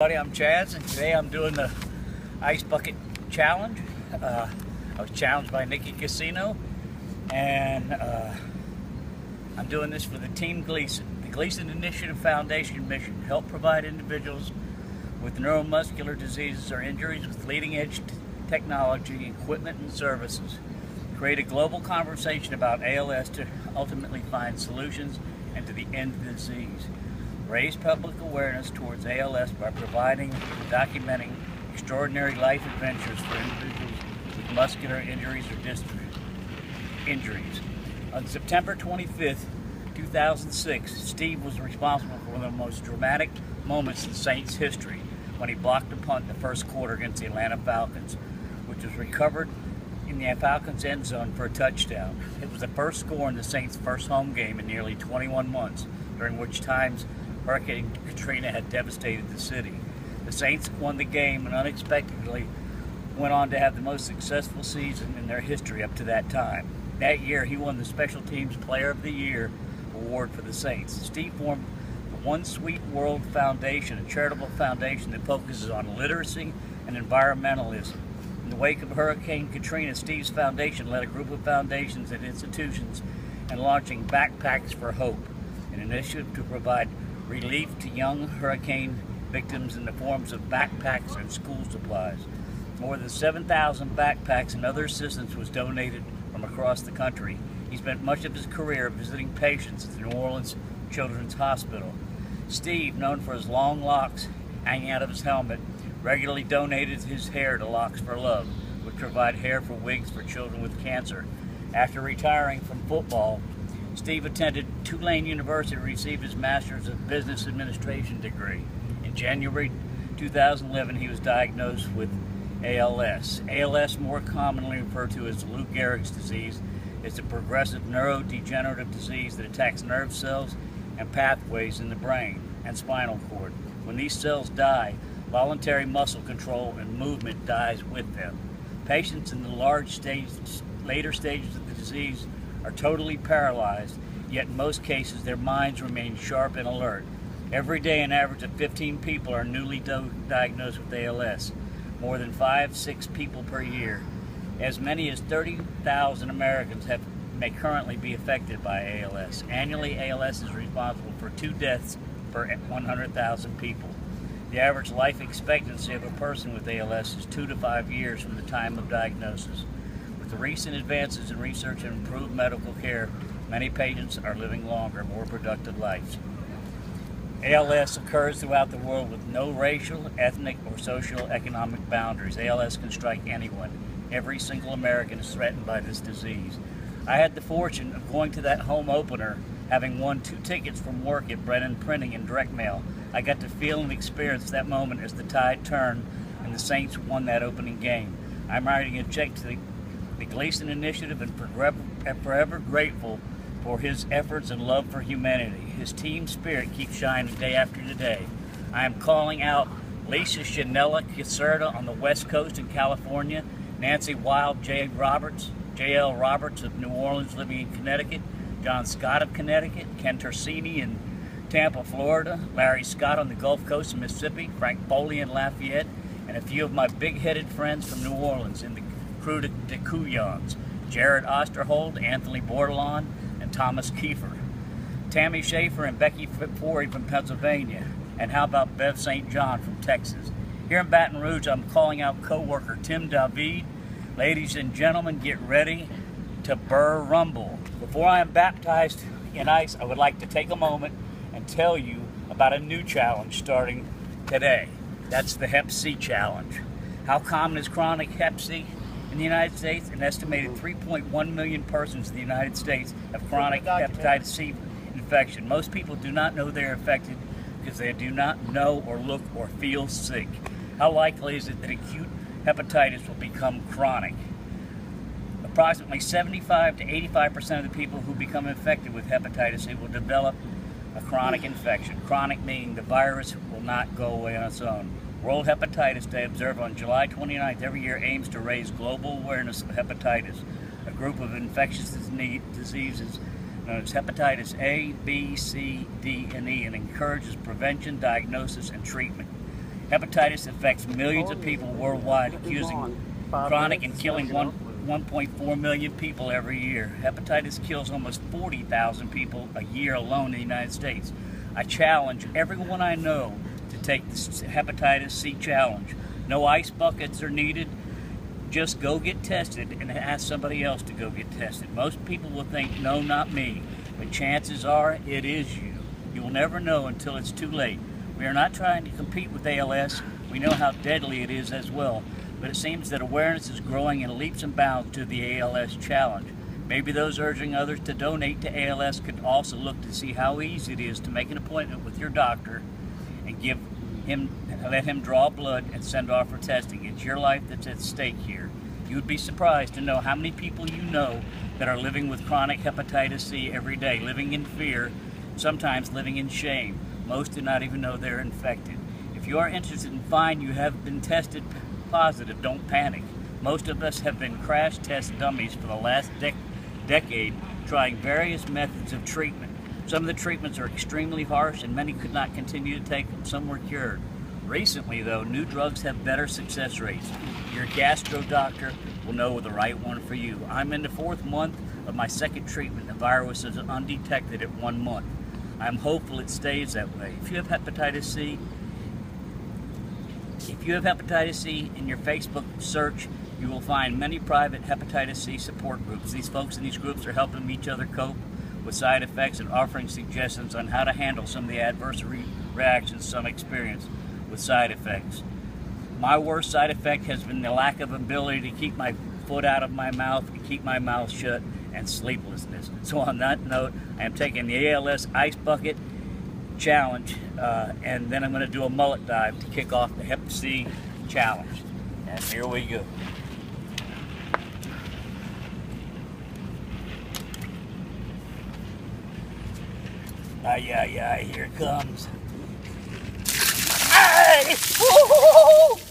I'm Chaz, and today I'm doing the Ice Bucket Challenge. I was challenged by Nikki Casino, and I'm doing this for the Team Gleason. The Gleason Initiative Foundation mission: help provide individuals with neuromuscular diseases or injuries with leading-edge technology, equipment, and services. Create a global conversation about ALS to ultimately find solutions and to the end of the disease. Raise public awareness towards ALS by providing and documenting extraordinary life adventures for individuals with muscular injuries or disc injuries. On September 25th, 2006, Steve was responsible for one of the most dramatic moments in Saints history when he blocked a punt in the first quarter against the Atlanta Falcons, which was recovered in the Falcons' end zone for a touchdown. It was the first score in the Saints' first home game in nearly 21 months, during which times Hurricane Katrina had devastated the city. The Saints won the game and unexpectedly went on to have the most successful season in their history up to that time. That year, he won the Special Teams Player of the Year award for the Saints. Steve formed the One Sweet World Foundation, a charitable foundation that focuses on literacy and environmentalism. In the wake of Hurricane Katrina, Steve's foundation led a group of foundations and institutions in launching Backpacks for Hope, an initiative to provide relief to young hurricane victims in the forms of backpacks and school supplies. More than 7,000 backpacks and other assistance was donated from across the country. He spent much of his career visiting patients at the New Orleans Children's Hospital. Steve, known for his long locks hanging out of his helmet, regularly donated his hair to Locks for Love, which provide hair for wigs for children with cancer. After retiring from football, Steve attended Tulane University to receive his Master's of Business Administration degree. In January 2011, he was diagnosed with ALS. ALS, more commonly referred to as Lou Gehrig's disease, is a progressive neurodegenerative disease that attacks nerve cells and pathways in the brain and spinal cord. When these cells die, voluntary muscle control and movement dies with them. Patients in the later stages of the disease are totally paralyzed, yet in most cases their minds remain sharp and alert. Every day an average of 15 people are newly diagnosed with ALS, more than 5-6 people per year. As many as 30,000 Americans may currently be affected by ALS. Annually, ALS is responsible for 2 deaths per 100,000 people. The average life expectancy of a person with ALS is 2 to 5 years from the time of diagnosis. With the recent advances in research and improved medical care, many patients are living longer, more productive lives. ALS occurs throughout the world with no racial, ethnic, or socio-economic boundaries. ALS can strike anyone. Every single American is threatened by this disease. I had the fortune of going to that home opener, having won 2 tickets from work at Brennan Printing and Direct Mail. I got to feel and experience that moment as the tide turned and the Saints won that opening game. I'm writing a check to the Gleason Initiative and forever grateful for his efforts and love for humanity. His team spirit keeps shining day after day. I am calling out Lisa Chanella Caserta on the West Coast in California, Nancy Wild, J.L. Roberts of New Orleans living in Connecticut, John Scott of Connecticut, Ken Tersini in Tampa, Florida, Larry Scott on the Gulf Coast of Mississippi, Frank Foley in Lafayette, and a few of my big-headed friends from New Orleans in the Crew de Couillons, Jared Osterhold, Anthony Bordelon, and Thomas Kiefer, Tammy Schaefer and Becky Forey from Pennsylvania, and how about Bev St. John from Texas. Here in Baton Rouge, I'm calling out co-worker Tim David. Ladies and gentlemen, get ready to burr rumble. Before I am baptized in ice, I would like to take a moment and tell you about a new challenge starting today. That's the Hep C Challenge. How common is chronic Hep C? In the United States, an estimated 3.1 million persons in the United States have chronic hepatitis C infection. Most people do not know they're affected because they do not know or look or feel sick. How likely is it that acute hepatitis will become chronic? Approximately 75 to 85% of the people who become infected with hepatitis C will develop a chronic infection. Chronic meaning the virus will not go away on its own. World Hepatitis Day, observed on July 29th every year, aims to raise global awareness of hepatitis, a group of infectious diseases known as hepatitis A, B, C, D, and E, and encourages prevention, diagnosis, and treatment. Hepatitis affects millions of people worldwide, accusing chronic and killing 1.4 million people every year. Hepatitis kills almost 40,000 people a year alone in the United States. I challenge everyone I know to take this hepatitis C challenge. No ice buckets are needed. Just go get tested and ask somebody else to go get tested. Most people will think, no, not me. But chances are, it is you. You will never know until it's too late. We are not trying to compete with ALS. We know how deadly it is as well. But it seems that awareness is growing in leaps and bounds to the ALS challenge. Maybe those urging others to donate to ALS could also look to see how easy it is to make an appointment with your doctor and let him draw blood and send off for testing. It's your life that's at stake here. You would be surprised to know how many people you know that are living with chronic hepatitis C every day, living in fear, sometimes living in shame. Most do not even know they're infected. If you are interested in finding you have been tested positive, don't panic. Most of us have been crash test dummies for the last decade, trying various methods of treatment. Some of the treatments are extremely harsh and many could not continue to take them. Some were cured. Recently, though, new drugs have better success rates. Your gastro doctor will know the right one for you. I'm in the 4th month of my 2nd treatment. The virus is undetected at 1 month. I'm hopeful it stays that way. If you have hepatitis C, in your Facebook search, you will find many private hepatitis C support groups. These folks in these groups are helping each other cope with side effects and offering suggestions on how to handle some of the adverse reactions some experience with side effects. My worst side effect has been the lack of ability to keep my foot out of my mouth and keep my mouth shut, and sleeplessness. So on that note, I am taking the ALS Ice Bucket Challenge, and then I'm going to do a mullet dive to kick off the Hep C Challenge. And here we go. Ay, ay, ay, here it comes. Ay! Woo-hoo-hoo-hoo!